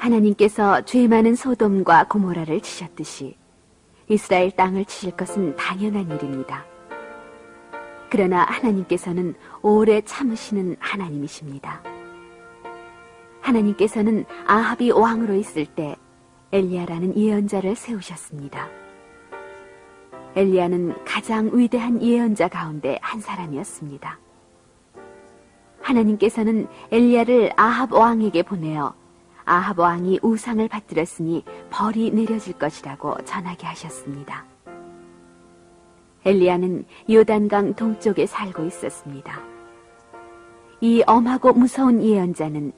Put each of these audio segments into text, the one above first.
하나님께서 죄 많은 소돔과 고모라를 치셨듯이 이스라엘 땅을 치실 것은 당연한 일입니다. 그러나 하나님께서는 오래 참으시는 하나님이십니다. 하나님께서는 아합이 왕으로 있을 때 엘리야라는 예언자를 세우셨습니다. 엘리야는 가장 위대한 예언자 가운데 한 사람이었습니다. 하나님께서는 엘리야를 아합 왕에게 보내어 아합 왕이 우상을 받들었으니 벌이 내려질 것이라고 전하게 하셨습니다. 엘리야는 요단강 동쪽에 살고 있었습니다. 이 엄하고 무서운 예언자는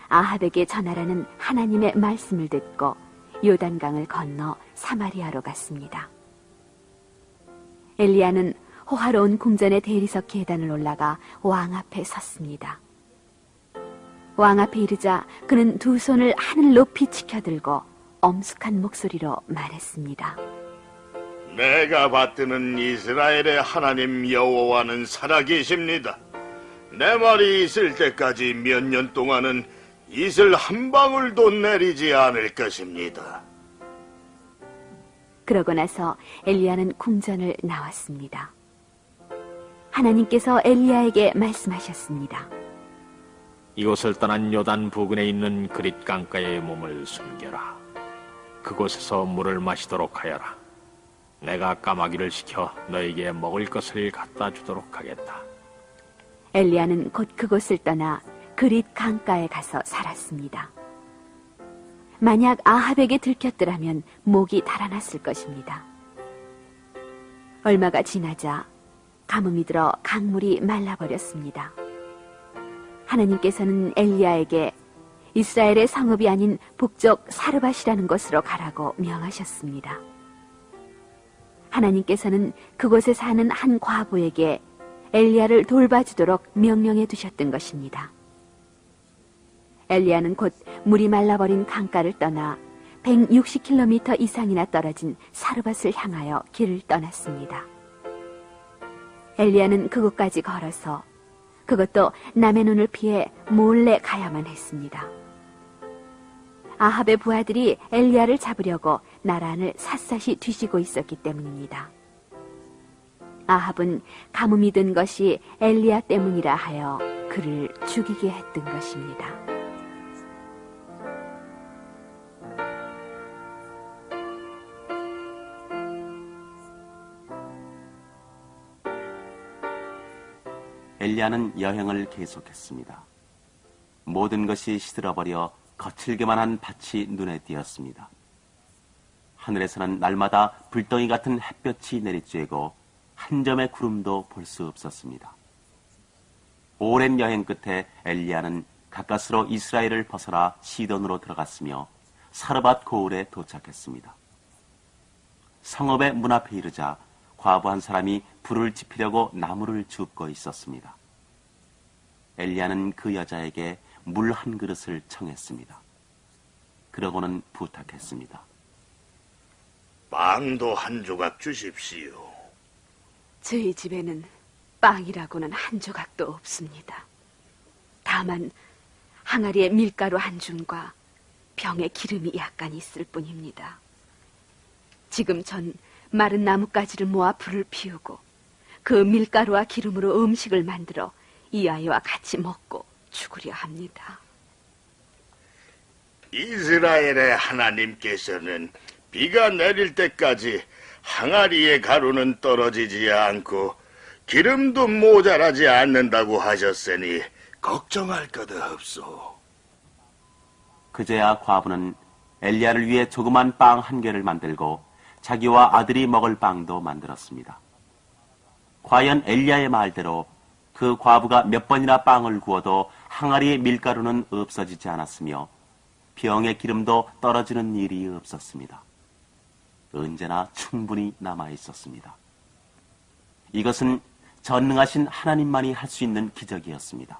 아합에게 전하라는 하나님의 말씀을 듣고 요단강을 건너 사마리아로 갔습니다. 엘리야는 호화로운 궁전의 대리석 계단을 올라가 왕 앞에 섰습니다. 왕 앞에 이르자 그는 두 손을 하늘 높이 치켜들고 엄숙한 목소리로 말했습니다. 내가 받드는 이스라엘의 하나님 여호와는 살아계십니다. 내 말이 있을 때까지 몇 년 동안은 이슬 한 방울도 내리지 않을 것입니다. 그러고 나서 엘리야는 궁전을 나왔습니다. 하나님께서 엘리야에게 말씀하셨습니다. 이곳을 떠난 요단 부근에 있는 그릿 강가에 몸을 숨겨라. 그곳에서 물을 마시도록 하여라. 내가 까마귀를 시켜 너에게 먹을 것을 갖다 주도록 하겠다. 엘리야는 곧 그곳을 떠나 그릿 강가에 가서 살았습니다. 만약 아합에게 들켰더라면 목이 달아났을 것입니다. 얼마가 지나자 가뭄이 들어 강물이 말라버렸습니다. 하나님께서는 엘리야에게 이스라엘의 성읍이 아닌 북쪽 사르밧이라는 곳으로 가라고 명하셨습니다. 하나님께서는 그곳에 사는 한 과부에게 엘리야를 돌봐주도록 명령해 두셨던 것입니다. 엘리야는 곧 물이 말라버린 강가를 떠나 160km 이상이나 떨어진 사르밧을 향하여 길을 떠났습니다. 엘리야는 그곳까지 걸어서 그것도 남의 눈을 피해 몰래 가야만 했습니다. 아합의 부하들이 엘리야를 잡으려고 나란을 샅샅이 뒤지고 있었기 때문입니다. 아합은 가뭄이 든 것이 엘리야 때문이라 하여 그를 죽이게 했던 것입니다. 엘리야는 여행을 계속했습니다. 모든 것이 시들어버려 거칠게만 한 밭이 눈에 띄었습니다. 하늘에서는 날마다 불덩이 같은 햇볕이 내리쬐고 한 점의 구름도 볼 수 없었습니다. 오랜 여행 끝에 엘리야는 가까스로 이스라엘을 벗어나 시돈으로 들어갔으며 사르밧 고을에 도착했습니다. 성읍의 문 앞에 이르자 과부 한 사람이 불을 지피려고 나무를 줍고 있었습니다. 엘리야는 그 여자에게 물 한 그릇을 청했습니다. 그러고는 부탁했습니다. 빵도 한 조각 주십시오. 저희 집에는 빵이라고는 한 조각도 없습니다. 다만 항아리에 밀가루 한 줌과 병에 기름이 약간 있을 뿐입니다. 지금 전 마른 나뭇가지를 모아 불을 피우고 그 밀가루와 기름으로 음식을 만들어 이 아이와 같이 먹고 죽으려 합니다. 이스라엘의 하나님께서는 비가 내릴 때까지 항아리의 가루는 떨어지지 않고 기름도 모자라지 않는다고 하셨으니 걱정할 것 없소. 그제야 과부는 엘리야를 위해 조그만 빵 한 개를 만들고 자기와 아들이 먹을 빵도 만들었습니다. 과연 엘리야의 말대로 그 과부가 몇 번이나 빵을 구워도 항아리의 밀가루는 없어지지 않았으며 병의 기름도 떨어지는 일이 없었습니다. 언제나 충분히 남아 있었습니다. 이것은 전능하신 하나님만이 할 수 있는 기적이었습니다.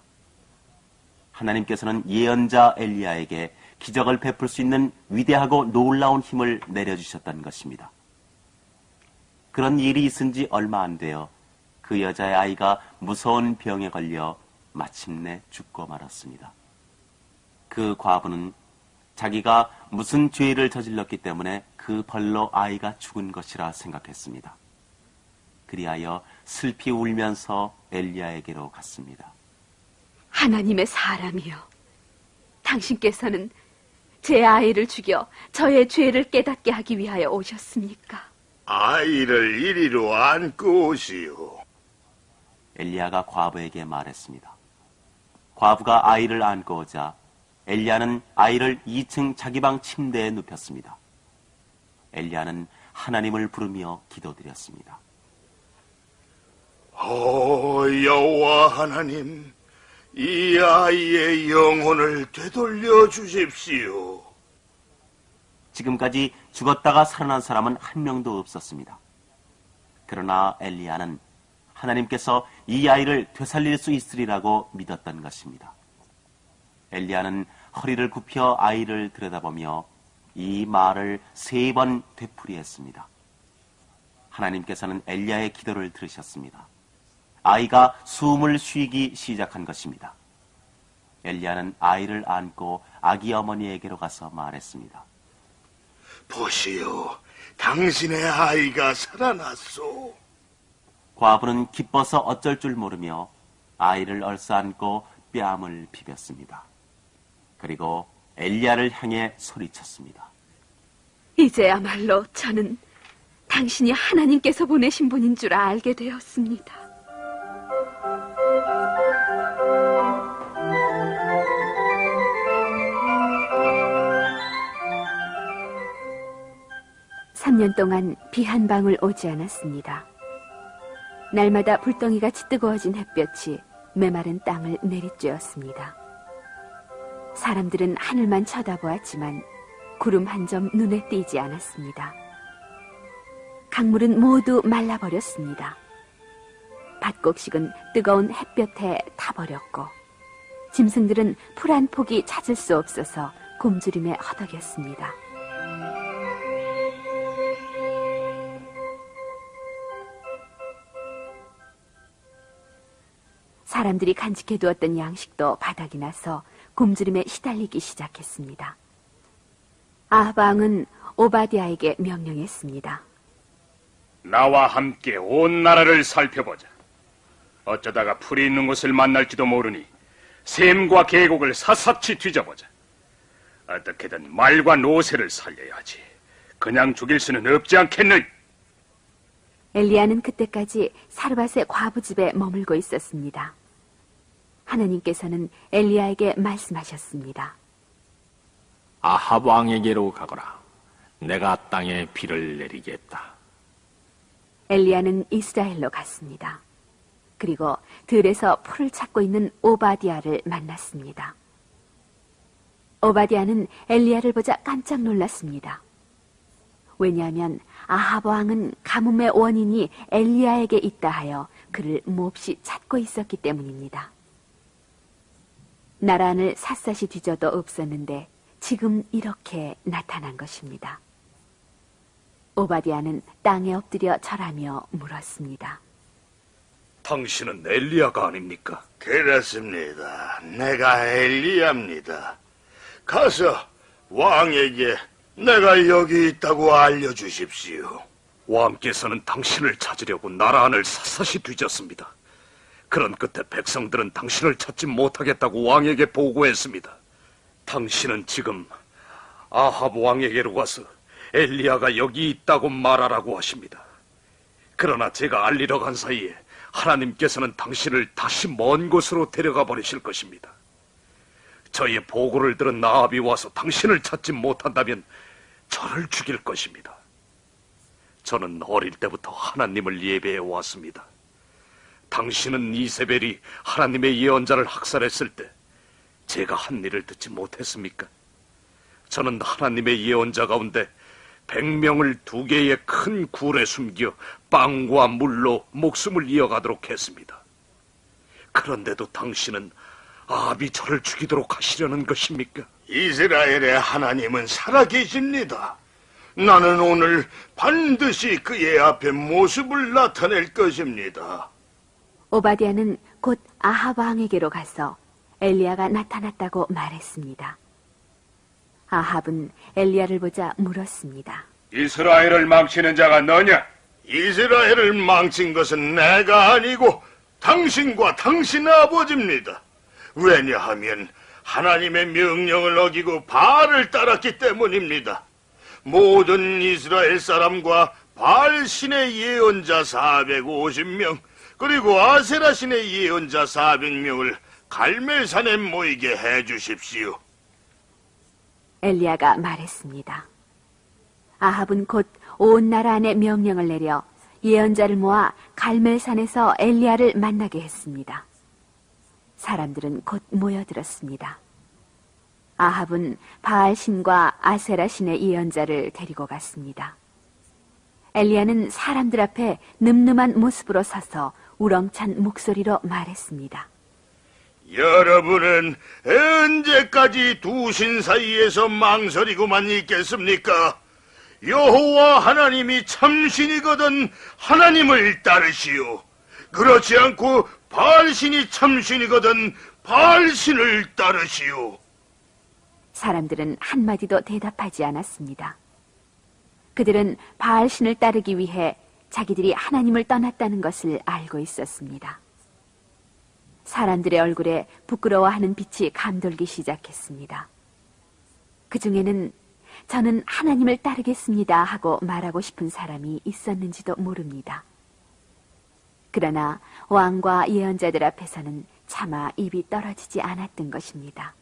하나님께서는 예언자 엘리야에게 기적을 베풀 수 있는 위대하고 놀라운 힘을 내려주셨다는 것입니다. 그런 일이 있은 지 얼마 안 되어 그 여자의 아이가 무서운 병에 걸려 마침내 죽고 말았습니다. 그 과부는 자기가 무슨 죄를 저질렀기 때문에 그 벌로 아이가 죽은 것이라 생각했습니다. 그리하여 슬피 울면서 엘리야에게로 갔습니다. 하나님의 사람이여, 당신께서는 제 아이를 죽여 저의 죄를 깨닫게 하기 위하여 오셨습니까? 아이를 이리로 안고 오시오. 엘리야가 과부에게 말했습니다. 과부가 아이를 안고 오자 엘리야는 아이를 2층 자기 방 침대에 눕혔습니다. 엘리야는 하나님을 부르며 기도드렸습니다. 여호와 하나님, 이 아이의 영혼을 되돌려 주십시오. 지금까지 죽었다가 살아난 사람은 한 명도 없었습니다. 그러나 엘리야는 하나님께서 이 아이를 되살릴 수 있으리라고 믿었던 것입니다. 엘리야는 허리를 굽혀 아이를 들여다보며 이 말을 3번 되풀이했습니다. 하나님께서는 엘리야의 기도를 들으셨습니다. 아이가 숨을 쉬기 시작한 것입니다. 엘리야는 아이를 안고 아기 어머니에게로 가서 말했습니다. 보시오, 당신의 아이가 살아났소. 과부는 기뻐서 어쩔 줄 모르며 아이를 얼싸안고 뺨을 비볐습니다. 그리고 엘리야를 향해 소리쳤습니다. 이제야말로 저는 당신이 하나님께서 보내신 분인 줄 알게 되었습니다. (3년) 동안 비 한 방울 오지 않았습니다. 날마다 불덩이같이 뜨거워진 햇볕이 메마른 땅을 내리쬐었습니다. 사람들은 하늘만 쳐다보았지만 구름 한 점 눈에 띄지 않았습니다. 강물은 모두 말라버렸습니다. 밭곡식은 뜨거운 햇볕에 타버렸고 짐승들은 풀 한 폭이 찾을 수 없어서 굶주림에 허덕였습니다. 사람들이 간직해두었던 양식도 바닥이 나서 굶주림에 시달리기 시작했습니다. 아합 왕은 오바댜에게 명령했습니다. 나와 함께 온 나라를 살펴보자. 어쩌다가 풀이 있는 곳을 만날지도 모르니 샘과 계곡을 샅샅이 뒤져보자. 어떻게든 말과 노새를 살려야지. 그냥 죽일 수는 없지 않겠느냐? 엘리야는 그때까지 사르밧의 과부 집에 머물고 있었습니다. 하나님께서는 엘리야에게 말씀하셨습니다. 아합 왕에게로 가거라. 내가 땅에 비를 내리겠다. 엘리야는 이스라엘로 갔습니다. 그리고 들에서 풀을 찾고 있는 오바댜를 만났습니다. 오바댜는 엘리야를 보자 깜짝 놀랐습니다. 왜냐하면 아합 왕은 가뭄의 원인이 엘리야에게 있다 하여 그를 몹시 찾고 있었기 때문입니다. 나라 안을 샅샅이 뒤져도 없었는데 지금 이렇게 나타난 것입니다. 오바댜는 땅에 엎드려 절하며 물었습니다. 당신은 엘리야가 아닙니까? 그렇습니다. 내가 엘리야입니다. 가서 왕에게 내가 여기 있다고 알려주십시오. 왕께서는 당신을 찾으려고 나라 안을 샅샅이 뒤졌습니다. 그런 끝에 백성들은 당신을 찾지 못하겠다고 왕에게 보고했습니다. 당신은 지금 아합 왕에게로 가서 엘리야가 여기 있다고 말하라고 하십니다. 그러나 제가 알리러 간 사이에 하나님께서는 당신을 다시 먼 곳으로 데려가 버리실 것입니다. 저의 보고를 들은 아합이 와서 당신을 찾지 못한다면 저를 죽일 것입니다. 저는 어릴 때부터 하나님을 예배해 왔습니다. 당신은 이세벨이 하나님의 예언자를 학살했을 때 제가 한 일을 듣지 못했습니까? 저는 하나님의 예언자 가운데 100명을 2개의 큰 굴에 숨겨 빵과 물로 목숨을 이어가도록 했습니다. 그런데도 당신은 아합이 저를 죽이도록 하시려는 것입니까? 이스라엘의 하나님은 살아계십니다. 나는 오늘 반드시 그의 앞에 모습을 나타낼 것입니다. 오바댜는 곧 아합 왕에게로 가서 엘리야가 나타났다고 말했습니다. 아합은 엘리야를 보자 물었습니다. 이스라엘을 망치는 자가 너냐? 이스라엘을 망친 것은 내가 아니고 당신과 당신 아버지입니다. 왜냐하면 하나님의 명령을 어기고 바알을 따랐기 때문입니다. 모든 이스라엘 사람과 바알 신의 예언자 450명 그리고 아세라 신의 예언자 400명을 갈멜산에 모이게 해주십시오. 엘리야가 말했습니다. 아합은 곧 온 나라 안에 명령을 내려 예언자를 모아 갈멜산에서 엘리야를 만나게 했습니다. 사람들은 곧 모여들었습니다. 아합은 바알 신과 아세라 신의 예언자를 데리고 갔습니다. 엘리야는 사람들 앞에 늠름한 모습으로 서서 우렁찬 목소리로 말했습니다. 여러분은 언제까지 두 신 사이에서 망설이고만 있겠습니까? 여호와 하나님이 참신이거든 하나님을 따르시오. 그렇지 않고 바알신이 참신이거든 바알신을 따르시오. 사람들은 한마디도 대답하지 않았습니다. 그들은 바알신을 따르기 위해 자기들이 하나님을 떠났다는 것을 알고 있었습니다. 사람들의 얼굴에 부끄러워하는 빛이 감돌기 시작했습니다. 그 중에는 저는 하나님을 따르겠습니다 하고 말하고 싶은 사람이 있었는지도 모릅니다. 그러나 왕과 예언자들 앞에서는 차마 입이 떨어지지 않았던 것입니다.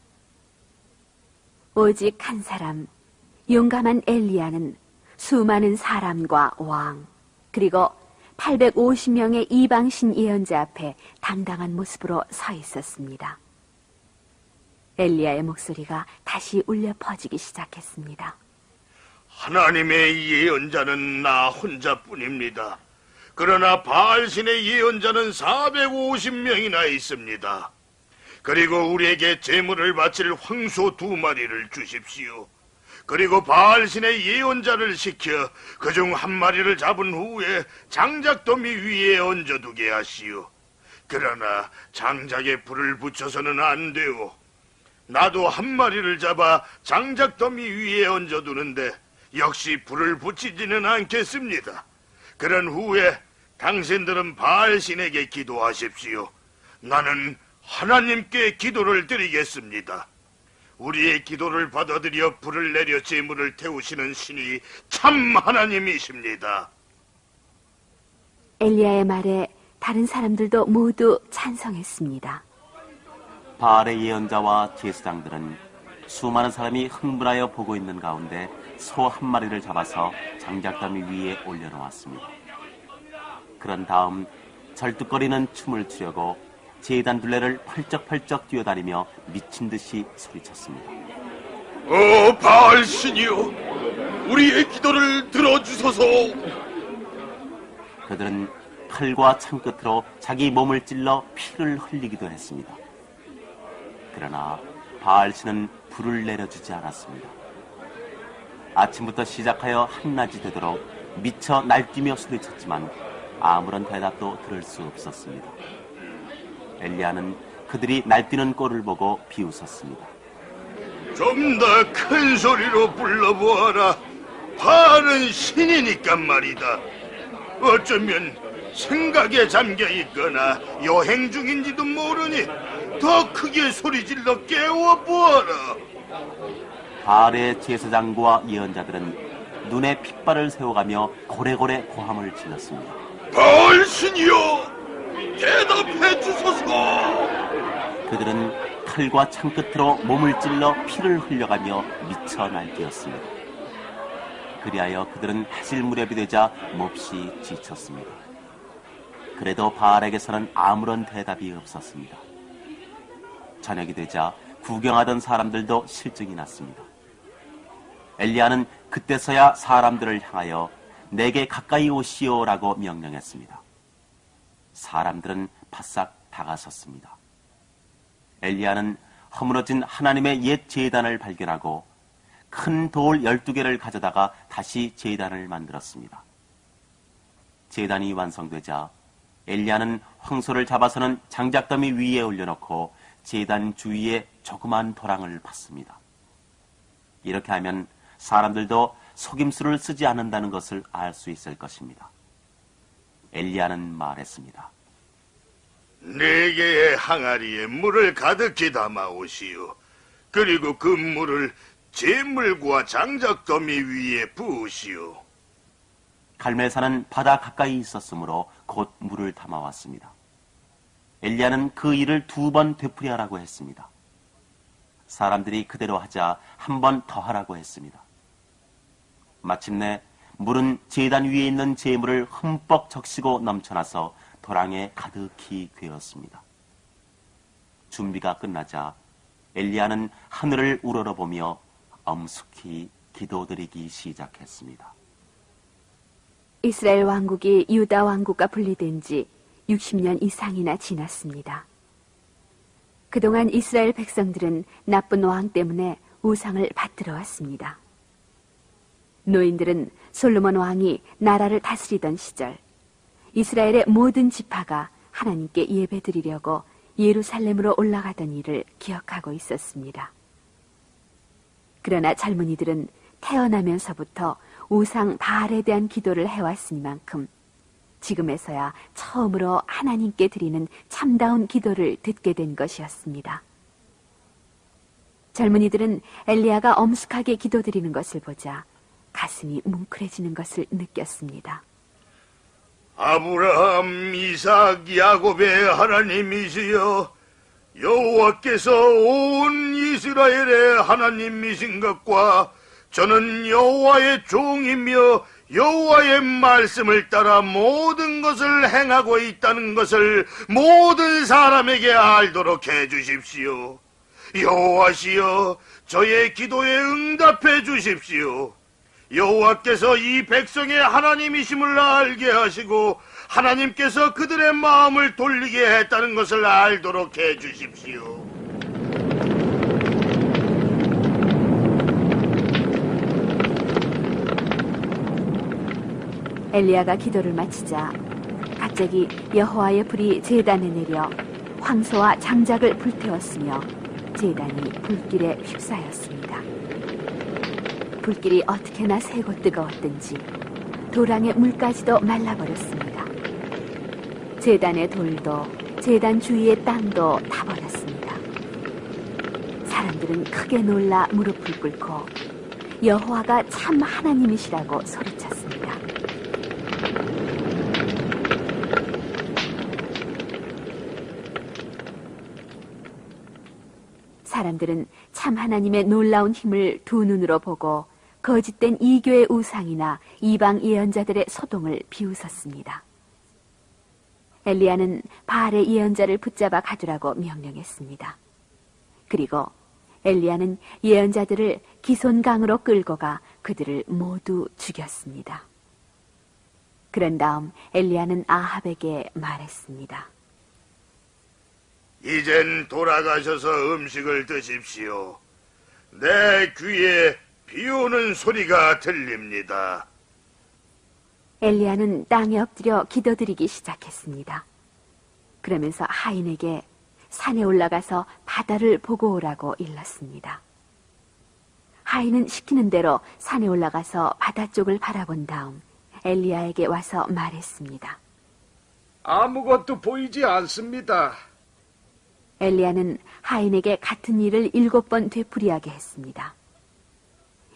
오직 한 사람, 용감한 엘리야는 수많은 사람과 왕, 그리고 850명의 이방신 예언자 앞에 당당한 모습으로 서 있었습니다. 엘리야의 목소리가 다시 울려 퍼지기 시작했습니다. 하나님의 예언자는 나 혼자뿐입니다. 그러나 바알신의 예언자는 450명이나 있습니다. 그리고 우리에게 제물을 바칠 황소 2마리를 주십시오. 그리고 바알신의 예언자를 시켜 그중 1마리를 잡은 후에 장작더미 위에 얹어두게 하시오. 그러나 장작에 불을 붙여서는 안 돼요. 나도 1마리를 잡아 장작더미 위에 얹어두는데 역시 불을 붙이지는 않겠습니다. 그런 후에 당신들은 바알신에게 기도하십시오. 나는 하나님께 기도를 드리겠습니다. 우리의 기도를 받아들여 불을 내려 제물을 태우시는 신이 참 하나님이십니다. 엘리야의 말에 다른 사람들도 모두 찬성했습니다. 바알의 예언자와 제사장들은 수많은 사람이 흥분하여 보고 있는 가운데 소 1마리를 잡아서 장작더미 위에 올려놓았습니다. 그런 다음 절뚝거리는 춤을 추려고 제단 둘레를 펄쩍펄쩍 뛰어다니며 미친 듯이 소리쳤습니다. 바알신이여, 우리의 기도를 들어주소서. 그들은 칼과 창 끝으로 자기 몸을 찔러 피를 흘리기도 했습니다. 그러나 바알신은 불을 내려주지 않았습니다. 아침부터 시작하여 한낮이 되도록 미쳐 날뛰며 소리쳤지만 아무런 대답도 들을 수 없었습니다. 엘리야는 그들이 날뛰는 꼴을 보고 비웃었습니다. 좀 더 큰 소리로 불러보아라. 바알은 신이니까 말이다. 어쩌면 생각에 잠겨 있거나 여행 중인지도 모르니 더 크게 소리질러 깨워보아라. 바알의 제사장과 예언자들은 눈에 핏발을 세워가며 고래고래 고함을 질렀습니다. 바알신이여, 대답해 주소서. 그들은 칼과 창 끝으로 몸을 찔러 피를 흘려가며 미쳐 날뛰었습니다. 그리하여 그들은 해질 무렵이 되자 몹시 지쳤습니다. 그래도 바알에게서는 아무런 대답이 없었습니다. 저녁이 되자 구경하던 사람들도 실증이 났습니다. 엘리야는 그때서야 사람들을 향하여 내게 가까이 오시오라고 명령했습니다. 사람들은 바싹 다가섰습니다. 엘리야는 허물어진 하나님의 옛 제단을 발견하고 큰 돌 12개를 가져다가 다시 제단을 만들었습니다. 제단이 완성되자 엘리야는 황소를 잡아서는 장작더미 위에 올려놓고 제단 주위에 조그만 도랑을 팠습니다. 이렇게 하면 사람들도 속임수를 쓰지 않는다는 것을 알 수 있을 것입니다. 엘리야는 말했습니다. 네 개의 항아리에 물을 가득히 담아오시오. 그리고 그 물을 재물과 장작더미 위에 부으시오. 갈멜산은 바다 가까이 있었으므로 곧 물을 담아왔습니다. 엘리야는 그 일을 2번 되풀이하라고 했습니다. 사람들이 그대로 하자 한 번 더 하라고 했습니다. 마침내 물은 제단 위에 있는 재물을 흠뻑 적시고 넘쳐나서 도랑에 가득히 괴었습니다. 준비가 끝나자 엘리야는 하늘을 우러러보며 엄숙히 기도드리기 시작했습니다. 이스라엘 왕국이 유다 왕국과 분리된 지 60년 이상이나 지났습니다. 그동안 이스라엘 백성들은 나쁜 왕 때문에 우상을 받들어 왔습니다. 노인들은 솔로몬 왕이 나라를 다스리던 시절 이스라엘의 모든 지파가 하나님께 예배드리려고 예루살렘으로 올라가던 일을 기억하고 있었습니다. 그러나 젊은이들은 태어나면서부터 우상 바알에 대한 기도를 해왔으니만큼 지금에서야 처음으로 하나님께 드리는 참다운 기도를 듣게 된 것이었습니다. 젊은이들은 엘리야가 엄숙하게 기도드리는 것을 보자 가슴이 뭉클해지는 것을 느꼈습니다. 아브라함, 이삭, 야곱의 하나님이시여, 여호와께서 온 이스라엘의 하나님이신 것과 저는 여호와의 종이며 여호와의 말씀을 따라 모든 것을 행하고 있다는 것을 모든 사람에게 알도록 해주십시오. 여호와시여, 저의 기도에 응답해 주십시오. 여호와께서 이 백성의 하나님이심을 알게 하시고 하나님께서 그들의 마음을 돌리게 했다는 것을 알도록 해주십시오. 엘리야가 기도를 마치자 갑자기 여호와의 불이 제단에 내려 황소와 장작을 불태웠으며 제단이 불길에 휩싸였습니다. 불길이 어떻게나 새고 뜨거웠든지 도랑의 물까지도 말라버렸습니다. 제단의 돌도 제단 주위의 땅도 타버렸습니다. 사람들은 크게 놀라 무릎을 꿇고 여호와가 참 하나님이시라고 소리쳤습니다. 사람들은 참 하나님의 놀라운 힘을 두 눈으로 보고 거짓된 이교의 우상이나 이방 예언자들의 소동을 비웃었습니다. 엘리야는 바알의 예언자를 붙잡아 가두라고 명령했습니다. 그리고 엘리야는 예언자들을 기손강으로 끌고 가 그들을 모두 죽였습니다. 그런 다음 엘리야는 아합에게 말했습니다. 이젠 돌아가셔서 음식을 드십시오. 내 귀에 비 오는 소리가 들립니다. 엘리야는 땅에 엎드려 기도드리기 시작했습니다. 그러면서 하인에게 산에 올라가서 바다를 보고 오라고 일렀습니다. 하인은 시키는 대로 산에 올라가서 바다 쪽을 바라본 다음 엘리야에게 와서 말했습니다. 아무것도 보이지 않습니다. 엘리야는 하인에게 같은 일을 7번 되풀이하게 했습니다.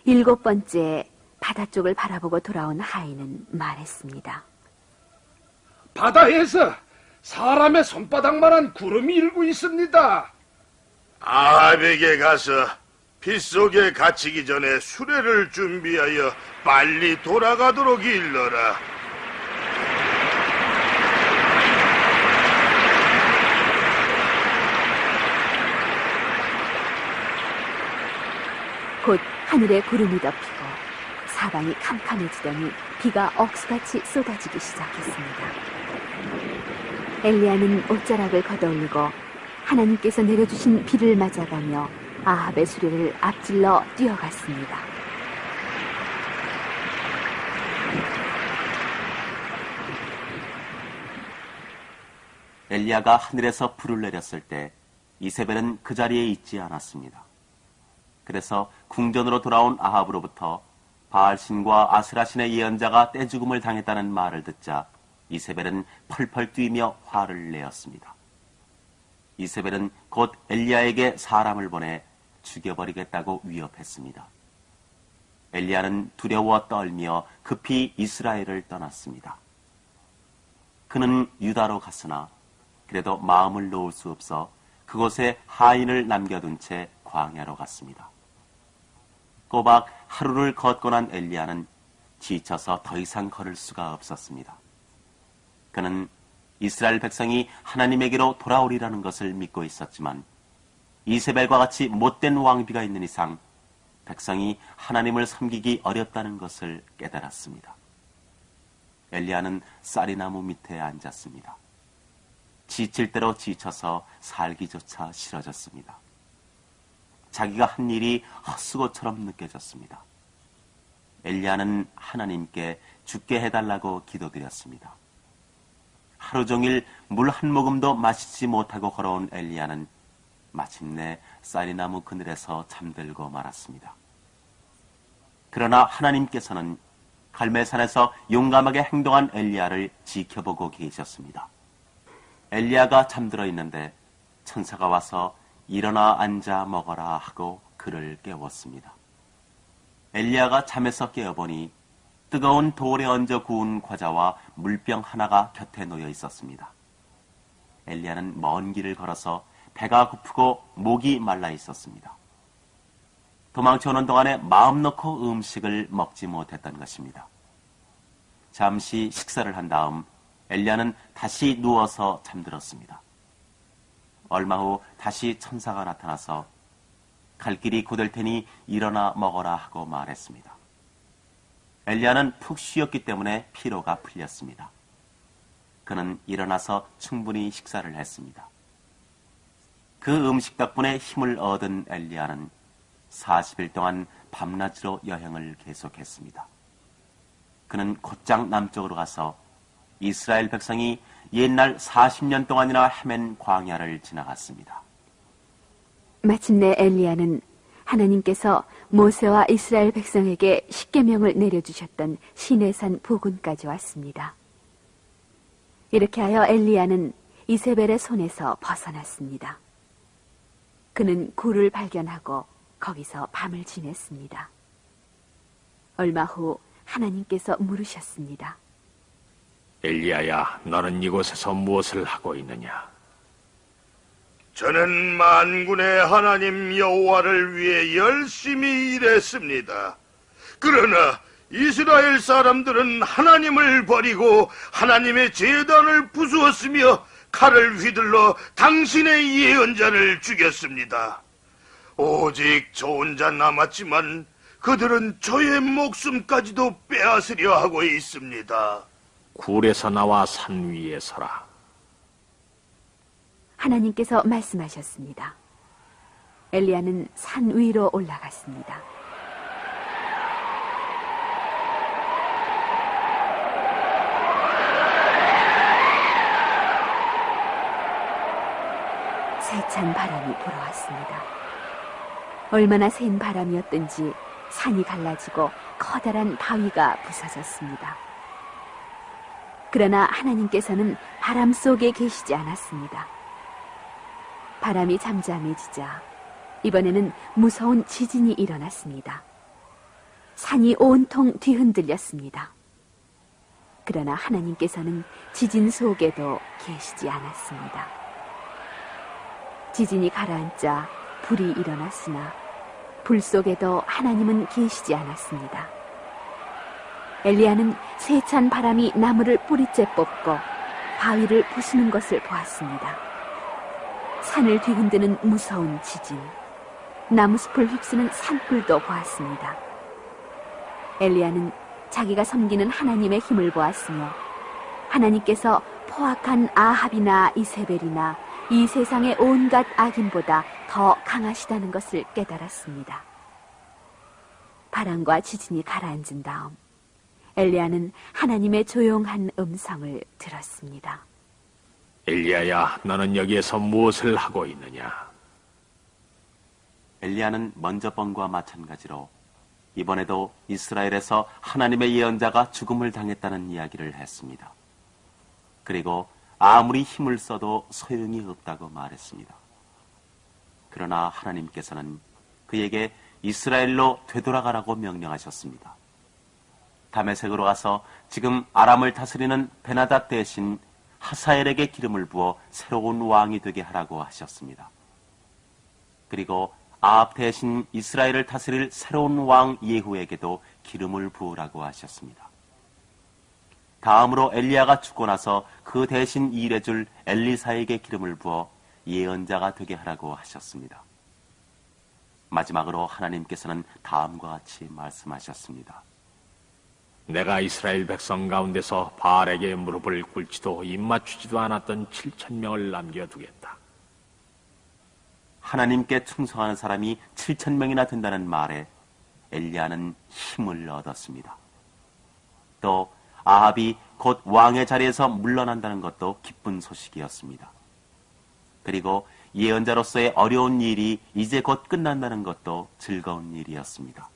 7번째 바다 쪽을 바라보고 돌아온 하인은 말했습니다. 바다에서 사람의 손바닥만한 구름이 일고 있습니다. 아합에게 가서 빗속에 갇히기 전에 수레를 준비하여 빨리 돌아가도록 일러라. 곧 하늘에 구름이 덮이고 사방이 캄캄해지더니 비가 억수같이 쏟아지기 시작했습니다. 엘리야는 옷자락을 걷어올리고 하나님께서 내려주신 비를 맞아가며 아합의 수레를 앞질러 뛰어갔습니다. 엘리야가 하늘에서 불을 내렸을 때 이세벨은 그 자리에 있지 않았습니다. 그래서 궁전으로 돌아온 아합으로부터 바알신과 아스라신의 예언자가 떼죽음을 당했다는 말을 듣자 이세벨은 펄펄 뛰며 화를 내었습니다. 이세벨은 곧 엘리야에게 사람을 보내 죽여버리겠다고 위협했습니다. 엘리야는 두려워 떨며 급히 이스라엘을 떠났습니다. 그는 유다로 갔으나 그래도 마음을 놓을 수 없어 그곳에 하인을 남겨둔 채 광야로 갔습니다. 꼬박 하루를 걷고 난 엘리야는 지쳐서 더 이상 걸을 수가 없었습니다. 그는 이스라엘 백성이 하나님에게로 돌아오리라는 것을 믿고 있었지만 이세벨과 같이 못된 왕비가 있는 이상 백성이 하나님을 섬기기 어렵다는 것을 깨달았습니다. 엘리야는 쌀이나무 밑에 앉았습니다. 지칠 대로 지쳐서 살기조차 싫어졌습니다. 자기가 한 일이 헛수고처럼 느껴졌습니다. 엘리야는 하나님께 죽게 해달라고 기도드렸습니다. 하루 종일 물 한 모금도 마시지 못하고 걸어온 엘리야는 마침내 쌀이나무 그늘에서 잠들고 말았습니다. 그러나 하나님께서는 갈멜산에서 용감하게 행동한 엘리야를 지켜보고 계셨습니다. 엘리야가 잠들어 있는데 천사가 와서 일어나 앉아 먹어라 하고 그를 깨웠습니다. 엘리야가 잠에서 깨어보니 뜨거운 돌에 얹어 구운 과자와 물병 하나가 곁에 놓여 있었습니다. 엘리야는 먼 길을 걸어서 배가 고프고 목이 말라 있었습니다. 도망쳐오는 동안에 마음 놓고 음식을 먹지 못했던 것입니다. 잠시 식사를 한 다음 엘리야는 다시 누워서 잠들었습니다. 얼마 후 다시 천사가 나타나서 갈 길이 곧을 테니 일어나 먹어라 하고 말했습니다. 엘리야는 푹 쉬었기 때문에 피로가 풀렸습니다. 그는 일어나서 충분히 식사를 했습니다. 그 음식 덕분에 힘을 얻은 엘리야는 40일 동안 밤낮으로 여행을 계속했습니다. 그는 곧장 남쪽으로 가서 이스라엘 백성이 옛날 40년 동안이나 헤맨 광야를 지나갔습니다. 마침내 엘리야는 하나님께서 모세와 이스라엘 백성에게 십계명을 내려주셨던 시내산 부근까지 왔습니다. 이렇게 하여 엘리야는 이세벨의 손에서 벗어났습니다. 그는 굴을 발견하고 거기서 밤을 지냈습니다. 얼마 후 하나님께서 물으셨습니다. 엘리야야, 너는 이곳에서 무엇을 하고 있느냐? 저는 만군의 하나님 여호와를 위해 열심히 일했습니다. 그러나 이스라엘 사람들은 하나님을 버리고 하나님의 제단을 부수었으며 칼을 휘둘러 당신의 예언자를 죽였습니다. 오직 저 혼자 남았지만 그들은 저의 목숨까지도 빼앗으려 하고 있습니다. 굴에서 나와 산 위에 서라. 하나님께서 말씀하셨습니다. 엘리야는 산 위로 올라갔습니다. 세찬 바람이 불어왔습니다. 얼마나 센 바람이었든지 산이 갈라지고 커다란 바위가 부서졌습니다. 그러나 하나님께서는 바람 속에 계시지 않았습니다. 바람이 잠잠해지자 이번에는 무서운 지진이 일어났습니다. 산이 온통 뒤흔들렸습니다. 그러나 하나님께서는 지진 속에도 계시지 않았습니다. 지진이 가라앉자 불이 일어났으나 불 속에도 하나님은 계시지 않았습니다. 엘리야는 세찬 바람이 나무를 뿌리째 뽑고 바위를 부수는 것을 보았습니다. 산을 뒤흔드는 무서운 지진, 나무숲을 휩쓰는 산불도 보았습니다. 엘리야는 자기가 섬기는 하나님의 힘을 보았으며 하나님께서 포악한 아합이나 이세벨이나 이 세상의 온갖 악인보다 더 강하시다는 것을 깨달았습니다. 바람과 지진이 가라앉은 다음 엘리야는 하나님의 조용한 음성을 들었습니다. 엘리야야, 너는 여기에서 무엇을 하고 있느냐? 엘리야는 먼저 번과 마찬가지로 이번에도 이스라엘에서 하나님의 예언자가 죽음을 당했다는 이야기를 했습니다. 그리고 아무리 힘을 써도 소용이 없다고 말했습니다. 그러나 하나님께서는 그에게 이스라엘로 되돌아가라고 명령하셨습니다. 다메섹으로 가서 지금 아람을 다스리는 베나닷 대신 하사엘에게 기름을 부어 새로운 왕이 되게 하라고 하셨습니다. 그리고 아합 대신 이스라엘을 다스릴 새로운 왕 예후에게도 기름을 부으라고 하셨습니다. 다음으로 엘리야가 죽고 나서 그 대신 일해줄 엘리사에게 기름을 부어 예언자가 되게 하라고 하셨습니다. 마지막으로 하나님께서는 다음과 같이 말씀하셨습니다. 내가 이스라엘 백성 가운데서 바알에게 무릎을 꿇지도 입맞추지도 않았던 7,000명을 남겨두겠다. 하나님께 충성하는 사람이 7,000명이나 된다는 말에 엘리야는 힘을 얻었습니다. 또 아합이 곧 왕의 자리에서 물러난다는 것도 기쁜 소식이었습니다. 그리고 예언자로서의 어려운 일이 이제 곧 끝난다는 것도 즐거운 일이었습니다.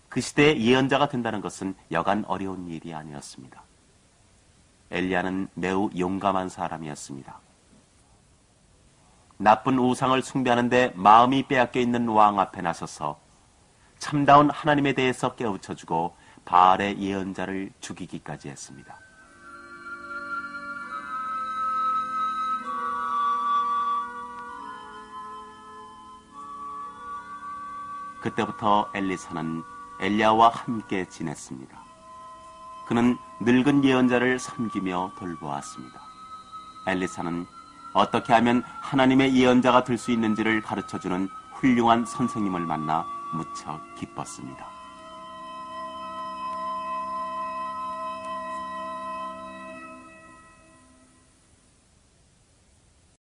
그 시대에 예언자가 된다는 것은 여간 어려운 일이 아니었습니다. 엘리야는 매우 용감한 사람이었습니다. 나쁜 우상을 숭배하는데 마음이 빼앗겨 있는 왕 앞에 나서서 참다운 하나님에 대해서 깨우쳐주고 바알의 예언자를 죽이기까지 했습니다. 그때부터 엘리사는 엘리야와 함께 지냈습니다. 그는 늙은 예언자를 섬기며 돌보았습니다. 엘리사는 어떻게 하면 하나님의 예언자가 될 수 있는지를 가르쳐주는 훌륭한 선생님을 만나 무척 기뻤습니다.